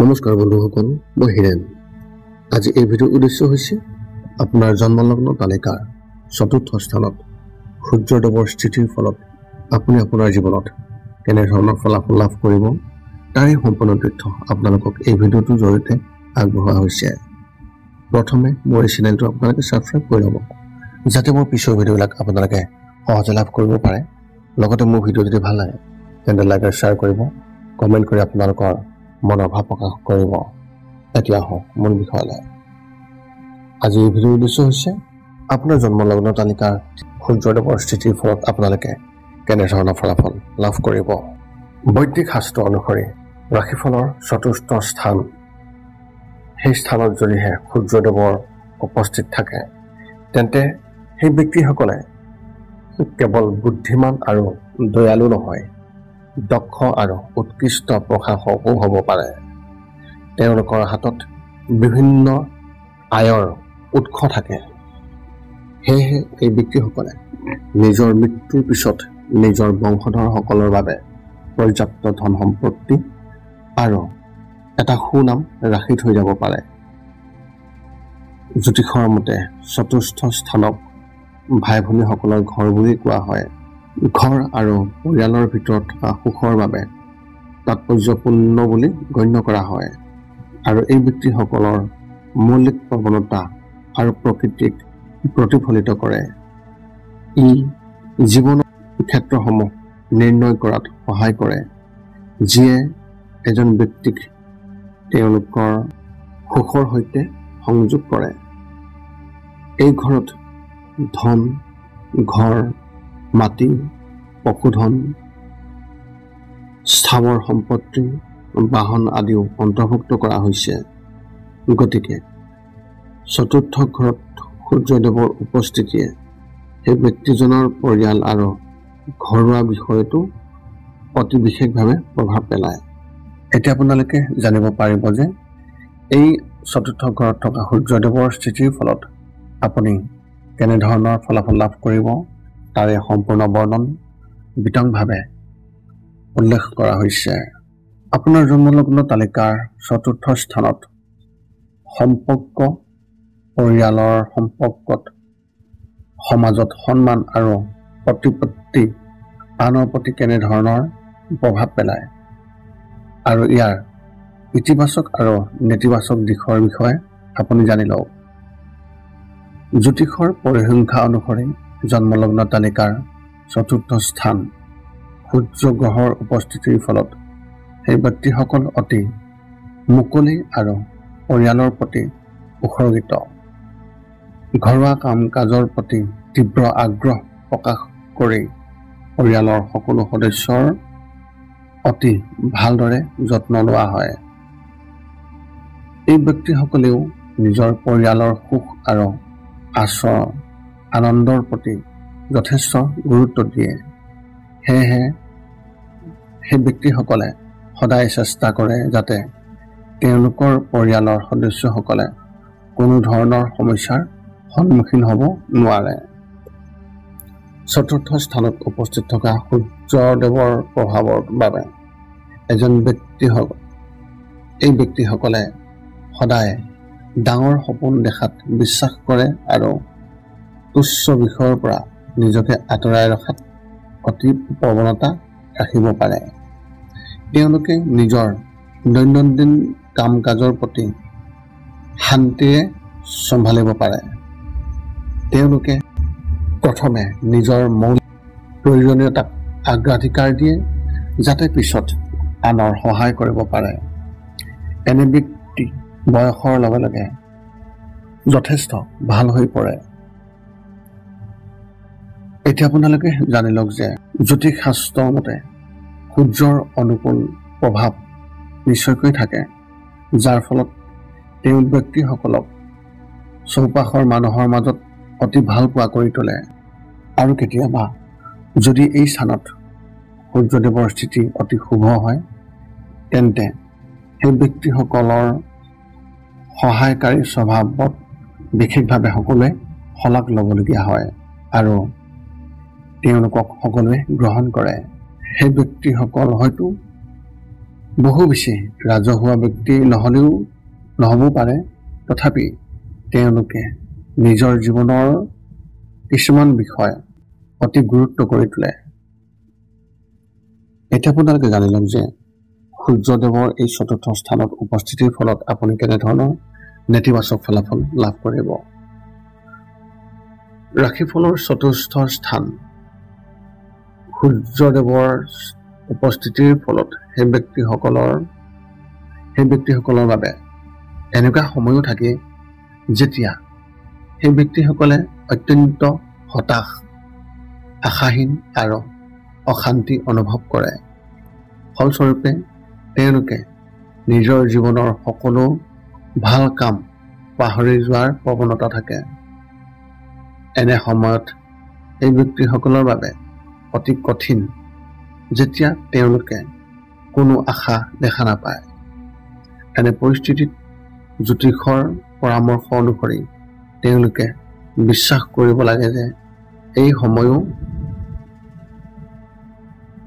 নমস্কাৰ বন্ধুসকল, মই হিৰেন। আজি এই ভিডিঅ'ৰ উদ্দেশ্য হৈছে আপোনাৰ জন্মলগ্ন তালিকাৰ চতুৰ্থ স্থানত সূৰ্যদেৱৰ স্থিতিৰ ফলত আপুনি আপোনাৰ জীৱনত কেনেধৰণৰ ফলাফল লাভ কৰিব তাৰে সম্পূৰ্ণ তথ্য আপোনালোকক এই ভিডিঅ'টোৰ জৰিয়তে আগবঢ়োৱা হৈছে। প্ৰথমে মোৰ এই চেনেলটো আপোনালোকে ছাবস্ক্ৰাইব কৰি ল'ব, যাতে মোৰ পিছৰ ভিডিঅ'বিলাক আপোনালোকে সহজে লাভ কৰিব পাৰে। লগতে মোৰ ভিডিঅ' যদি ভাল লাগে তেন্তে লাইক আৰু শ্বেয়াৰ কৰিব, কমেণ্ট কৰি আপোনালোকৰ মনৰ ভাৱ প্ৰকাশ কৰিব। এতিয়া হওক মূল বিষয়লৈ। আজি এই ভিডিঅ'ৰ উদ্দেশ্য হৈছে আপোনাৰ জন্মলগ্ন তালিকাৰ সূৰ্যদেৱৰ স্থিতিৰ ফলত আপোনালোকে কেনেধৰণৰ ফলাফল লাভ কৰিব। বৈদিক শাস্ত্ৰ অনুসৰি ৰাশিফলৰ চতুৰ্থ স্থান, সেই স্থানত যদিহে সূৰ্যদেৱৰ উপস্থিত থাকে তেন্তে সেই ব্যক্তিসকলে কেৱল বুদ্ধিমান আৰু দয়ালু নহয়, দক্ষ আৰু উৎকৃষ্ট প্ৰশাসকো হ'ব পাৰে। তেওঁলোকৰ হাতত বিভিন্ন আয়ৰ উৎস থাকে। সেয়েহে এই ব্যক্তিসকলে নিজৰ মৃত্যুৰ পিছত নিজৰ বংশধৰসকলৰ বাবে পৰ্যাপ্ত ধন সম্পত্তি আৰু এটা সুনাম ৰাখি থৈ যাব পাৰে। জ্যোতিষৰ মতে চতুৰ্থ স্থানক ভাই ভনীসকলৰ ঘৰ বুলি কোৱা হয়। ঘৰ আৰু পৰিয়ালৰ ভিতৰত থকা সুখৰ বাবে তাৎপৰ্যপূৰ্ণ বুলি গণ্য কৰা হয় আৰু এই ব্যক্তিসকলৰ মৌলিক প্ৰৱণতা আৰু প্ৰকৃতিক প্ৰতিফলিত কৰে। ই জীৱনৰ ক্ষেত্ৰসমূহ নিৰ্ণয় কৰাত সহায় কৰে, যিয়ে এজন ব্যক্তিক তেওঁলোকৰ সুখৰ সৈতে সংযোগ কৰে। এই ঘৰত ধন, ঘৰ, মাটি, পশুধন, স্থাৱৰ সম্পত্তি, বাহন আদিও অন্তৰ্ভুক্ত কৰা হৈছে। গতিকে চতুৰ্থ ঘৰত সূৰ্যদেৱৰ উপস্থিতিয়ে সেই ব্যক্তিজনৰ পৰিয়াল আৰু ঘৰুৱা বিষয়টো অতি বিশেষভাৱে প্ৰভাৱ পেলায়। এতিয়া আপোনালোকে জানিব পাৰিব যে এই চতুৰ্থ ঘৰত থকা সূৰ্যদেৱৰ স্থিতিৰ ফলত আপুনি কেনেধৰণৰ ফলাফল লাভ কৰিব তাৰে সম্পূৰ্ণ বৰ্ণন বিতংভাৱে উল্লেখ কৰা হৈছে। আপোনাৰ জন্মলগ্ন তালিকাৰ চতুৰ্থ স্থানত সম্পৰ্ক, পৰিয়ালৰ সম্পৰ্কত, সমাজত সন্মান আৰু প্ৰতিপত্তি আনৰ প্ৰতি কেনেধৰণৰ প্ৰভাৱ পেলায় আৰু ইয়াৰ ইতিবাচক আৰু নেতিবাচক দিশৰ বিষয়ে আপুনি জানি লওক। জ্যোতিষৰ পৰিসংখ্যা অনুসৰি জন্মলগ্ন তালিকাৰ চতুৰ্থ স্থান সূৰ্য গ্ৰহৰ উপস্থিতিৰ ফলত সেই ব্যক্তিসকল অতি মুকলি আৰু পৰিয়ালৰ প্ৰতি উৎসৰ্গিত। ঘৰুৱা কাম কাজৰ প্ৰতি তীব্ৰ আগ্ৰহ প্ৰকাশ কৰি পৰিয়ালৰ সকলো সদস্যৰ অতি ভালদৰে যত্ন লোৱা হয়। এই ব্যক্তিসকলেও নিজৰ পৰিয়ালৰ সুখ আৰু আনন্দৰ প্ৰতি যথেষ্ট গুৰুত্ব দিয়ে। সেয়েহে সেই ব্যক্তিসকলে সদায় চেষ্টা কৰে যাতে তেওঁলোকৰ পৰিয়ালৰ সদস্যসকলে কোনো ধৰণৰ সমস্যাৰ সন্মুখীন হ'ব নোৱাৰে। চতুৰ্থ স্থানত উপস্থিত থকা সূৰ্যদেৱৰ প্ৰভাৱৰ বাবে এই ব্যক্তিসকলে সদায় ডাঙৰ সপোন দেখাত বিশ্বাস কৰে আৰু তুচ্ছ বিষয়ৰ পৰা নিজকে আঁতৰাই ৰখাত অতি প্ৰৱণতা ৰাখিব পাৰে। তেওঁলোকে নিজৰ দৈনন্দিন কাম কাজৰ প্ৰতি শান্তিৰে চম্ভালিব পাৰে। তেওঁলোকে প্ৰথমে নিজৰ মৌলিক প্ৰয়োজনীয়তাক অগ্ৰাধিকাৰ দিয়ে, যাতে পিছত আনৰ সহায় কৰিব পাৰে। এনে ব্যক্তি বয়সৰ লগে লগে যথেষ্ট ভাল হৈ পৰে। এতিয়া আপোনালোকে জানি লওক যে জ্যোতিষ শাস্ত্ৰৰ মতে সূৰ্যৰ অনুকূল প্ৰভাৱ নিশ্চয়কৈ থাকে, যাৰ ফলত তেওঁ ব্যক্তিসকলক চৌপাশৰ মানুহৰ মাজত অতি ভাল পোৱা কৰি তোলে। আৰু কেতিয়াবা যদি এই স্থানত সূৰ্যদেৱৰ স্থিতি অতি শুভ হয় তেন্তে সেই ব্যক্তিসকলৰ সহায়কাৰী স্বভাৱত বিশেষভাৱে সকলোৱে শলাগ ল'বলগীয়া হয় আৰু তেওঁলোকক সকলোৱে গ্ৰহণ কৰে। সেই ব্যক্তিসকল হয়তো বহু বেছি ৰাজহুৱা ব্যক্তি নহ'বও পাৰে, তথাপি তেওঁলোকে নিজৰ জীৱনৰ কিছুমান বিষয় অতি গুৰুত্ব কৰি তোলে। এতিয়া আপোনালোকে জানি লওক যে সূৰ্যদেৱৰ এই চতুৰ্থ স্থানত উপস্থিতিৰ ফলত আপুনি কেনেধৰণৰ নেতিবাচক ফলাফল লাভ কৰিব। ৰাশিফলৰ চতুৰ্থ স্থান সূৰ্যদেৱৰ উপস্থিতিৰ ফলত সেই ব্যক্তিসকলৰ বাবে এনেকুৱা সময়ো থাকে যেতিয়া সেই ব্যক্তিসকলে অত্যন্ত হতাশ, আশাহীন আৰু অশান্তি অনুভৱ কৰে। ফলস্বৰূপে তেওঁলোকে নিজৰ জীৱনৰ সকলো ভাল কাম পাহৰি যোৱাৰ প্ৰৱণতা থাকে। এনে সময়ত এই ব্যক্তিসকলৰ বাবে অতি কঠিন যেতিয়া তেওঁলোকে কোনো আশা দেখা নাপায়। এনে পৰিস্থিতিত জ্যোতিষৰ পৰামৰ্শ অনুসৰি তেওঁলোকে বিশ্বাস কৰিব লাগে যে এই সময়ো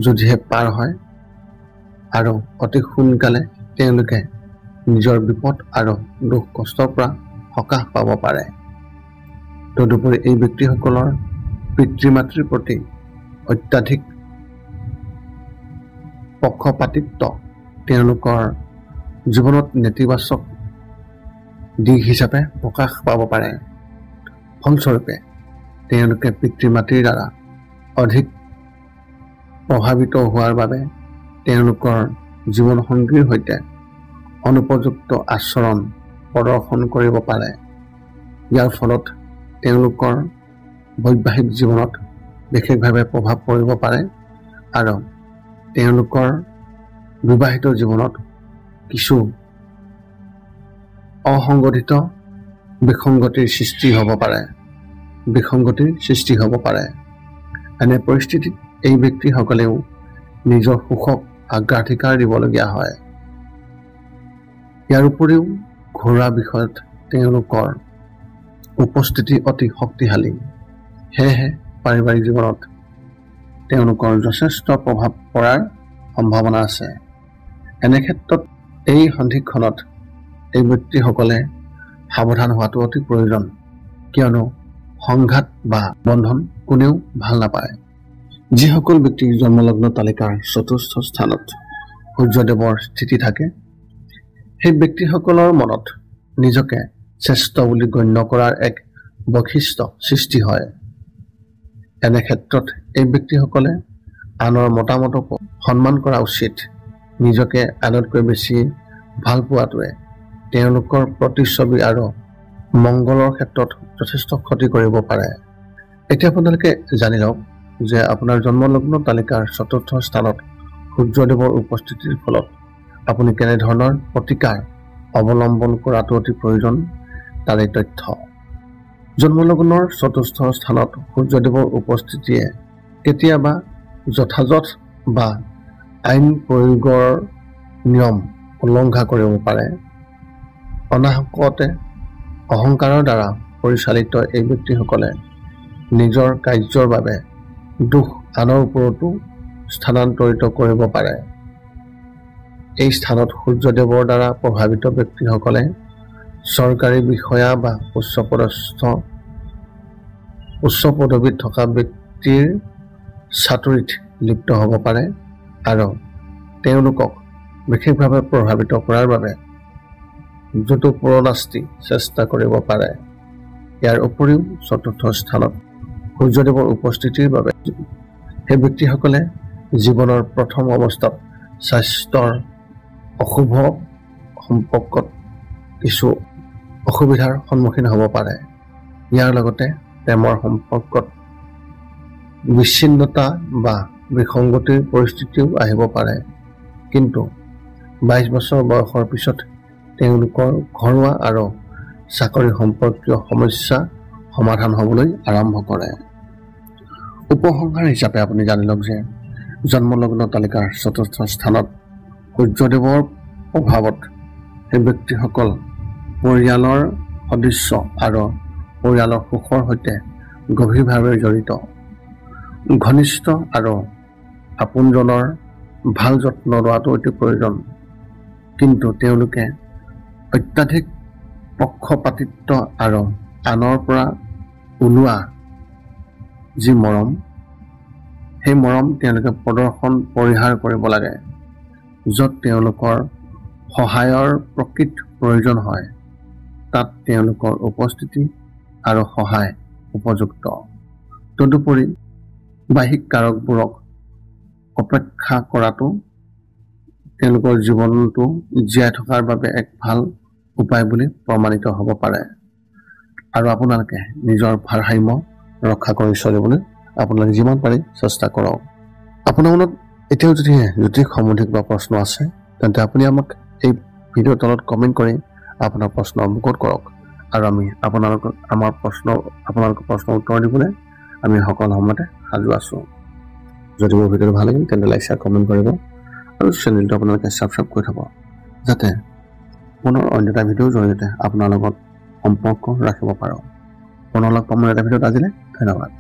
যদিহে পাৰ হয় আৰু অতি সোনকালে তেওঁলোকে নিজৰ বিপদ আৰু দুখ কষ্টৰ পৰা সকাহ পাব পাৰে। তদুপৰি এই ব্যক্তিসকলৰ পিতৃ মাতৃৰ প্ৰতি অত্যাধিক পক্ষপাতিত্ব তেওঁলোকৰ জীৱনত নেতিবাচক দিশ হিচাপে প্ৰকাশ পাব পাৰে। ফলস্বৰূপে তেওঁলোকে পিতৃ মাতৃৰ দ্বাৰা অধিক প্ৰভাৱিত হোৱাৰ বাবে তেওঁলোকৰ জীৱনসংগীৰ সৈতে অনুপযুক্ত আচৰণ প্ৰদৰ্শন কৰিব পাৰে। ইয়াৰ ফলত তেওঁলোকৰ বৈবাহিক জীৱনত বিশেষভাৱে প্ৰভাৱ পৰিব পাৰে আৰু তেওঁলোকৰ বিবাহিত জীৱনত কিছু অসংগঠিত বিসংগতিৰ সৃষ্টি হ'ব পাৰে। এনে পৰিস্থিতিত এই ব্যক্তিসকলেও নিজৰ সুখক অগ্ৰাধিকাৰ দিবলগীয়া হয়। ইয়াৰ উপৰিও ঘৰুৱা বিষয়ত তেওঁলোকৰ উপস্থিতি অতি শক্তিশালী, সেয়েহে পাৰিবাৰিক জীৱনত তেওঁলোকৰ যথেষ্ট প্ৰভাৱ পৰাৰ সম্ভাৱনা আছে। এনে ক্ষেত্ৰত এই সন্ধিক্ষণত এই ব্যক্তিসকলে সাৱধান হোৱাটো অতি প্ৰয়োজন, কিয়নো সংঘাত বা বন্ধন কোনেও ভাল নাপায়। যিসকল ব্যক্তিৰ জন্মলগ্ন তালিকাৰ চতুৰ্থ স্থানত সূৰ্যদেৱৰ স্থিতি থাকে, সেই ব্যক্তিসকলৰ মনত নিজকে শ্ৰেষ্ঠ বুলি গণ্য কৰাৰ এক বৈশিষ্ট্য সৃষ্টি হয়। এনে ক্ষেত্ৰত এই ব্যক্তিসকলে আনৰ মতামতকো সন্মান কৰা উচিত। নিজকে আনতকৈ বেছি ভাল পোৱাটোৱে তেওঁলোকৰ প্ৰতিচ্ছবি আৰু মংগলৰ ক্ষেত্ৰত যথেষ্ট ক্ষতি কৰিব পাৰে। এতিয়া আপোনালোকে জানি লওক যে আপোনাৰ জন্মলগ্ন তালিকাৰ চতুৰ্থ স্থানত সূৰ্যদেৱৰ উপস্থিতিৰ ফলত আপুনি কেনেধৰণৰ প্ৰতিকাৰ অৱলম্বন কৰাটো অতি প্ৰয়োজন তাৰ এই তথ্য। জন্মলগ্নৰ চতুৰ্থ স্থানত সূৰ্যদেৱৰ উপস্থিতিয়ে কেতিয়াবা যথাযথ বা আইন প্ৰয়োগৰ নিয়ম উলংঘা কৰিব পাৰে। অনাহকতে অহংকাৰৰ দ্বাৰা পৰিচালিত এই ব্যক্তিসকলে নিজৰ কাৰ্যৰ বাবে দুখ আনৰ ওপৰতো স্থানান্তৰিত কৰিব পাৰে। এই স্থানত সূৰ্যদেৱৰ দ্বাৰা প্ৰভাৱিত ব্যক্তিসকলে চৰকাৰী বিষয়া বা উচ্চ পদবীত থকা ব্যক্তিৰ চাতুৰিত লিপ্ত হ'ব পাৰে আৰু তেওঁলোকক বিশেষভাৱে প্ৰভাৱিত কৰাৰ বাবে যুটোপৰনাস্তি চেষ্টা কৰিব পাৰে। ইয়াৰ উপৰিও চতুৰ্থ স্থানত সূৰ্যদেৱৰ উপস্থিতিৰ বাবে সেই ব্যক্তিসকলে জীৱনৰ প্ৰথম অৱস্থাত স্বাস্থ্যৰ অশুভ সম্পৰ্কত কিছু অসুবিধাৰ সন্মুখীন হ'ব পাৰে। ইয়াৰ লগতে প্ৰেমৰ সম্পৰ্কত বিচ্ছিন্নতা বা বিসংগতিৰ পৰিস্থিতিও আহিব পাৰে। কিন্তু 22 বছৰ বয়সৰ পিছত তেওঁলোকৰ ঘৰুৱা আৰু চাকৰি সম্পৰ্কীয় সমস্যা সমাধান হ'বলৈ আৰম্ভ কৰে। উপসংহাৰ হিচাপে আপুনি জানি লওক যে জন্মলগ্ন তালিকাৰ চতুৰ্থ স্থানত সূৰ্যদেৱৰ প্ৰভাৱত সেই ব্যক্তিসকল পৰিয়ালৰ সদস্য আৰু পৰিয়ালৰ সুখৰ সৈতে গভীৰভাৱে জড়িত। ঘনিষ্ঠ আৰু আপোনজনৰ ভাল যত্ন লোৱাটো অতি প্ৰয়োজন কিন্তু তেওঁলোকে অত্যাধিক পক্ষপাতিত্ব আৰু আনৰ পৰা ওলোৱা যি মৰম সেই মৰম তেওঁলোকে প্ৰদৰ্শন পৰিহাৰ কৰিব লাগে য'ত তেওঁলোকৰ সহায়ৰ প্ৰকৃত প্ৰয়োজন হয় তাত তেওঁলোকৰ উপস্থিতি আৰু সহায় উপযুক্ত তদুপৰি বাহিক কাৰকবোৰক অপেক্ষা কৰাটো তেওঁলোকৰ জীৱনটো জীয়াই থকাৰ বাবে এক ভাল উপায় বুলি প্ৰমাণিত হ'ব পাৰে আৰু আপোনালোকে নিজৰ ভাৰসাম্য ৰক্ষা কৰি চলিবলৈ আপোনালোকে যিমান পাৰি চেষ্টা কৰক আপোনাৰ মনত এতিয়াও যদি জ্যোতিষ সম্বন্ধীয় কিবা প্ৰশ্ন আছে তেন্তে আপুনি আমাক এই ভিডিঅ'ৰ তলত কমেণ্ট কৰি আপোনাৰ প্ৰশ্ন অৱগত কৰক আৰু আমি আপোনালোকৰ প্ৰশ্নৰ উত্তৰ দিবলৈ আমি সকলো সময়তে সাজু আছোঁ যদি মোৰ ভিডিঅ'টো ভাল লাগিল তেন্তে লাইক শ্বেয়াৰ কমেণ্ট কৰিব আৰু চেনেলটো আপোনালোকে ছাবস্ক্ৰাইব কৰি থ'ব যাতে পুনৰ অন্য এটা ভিডিঅ'ৰ জৰিয়তে আপোনাৰ লগত সম্পৰ্ক ৰাখিব পাৰোঁ পুনৰ লগ পাম এটা ভিডিঅ'ত আজিলৈ ধন্যবাদ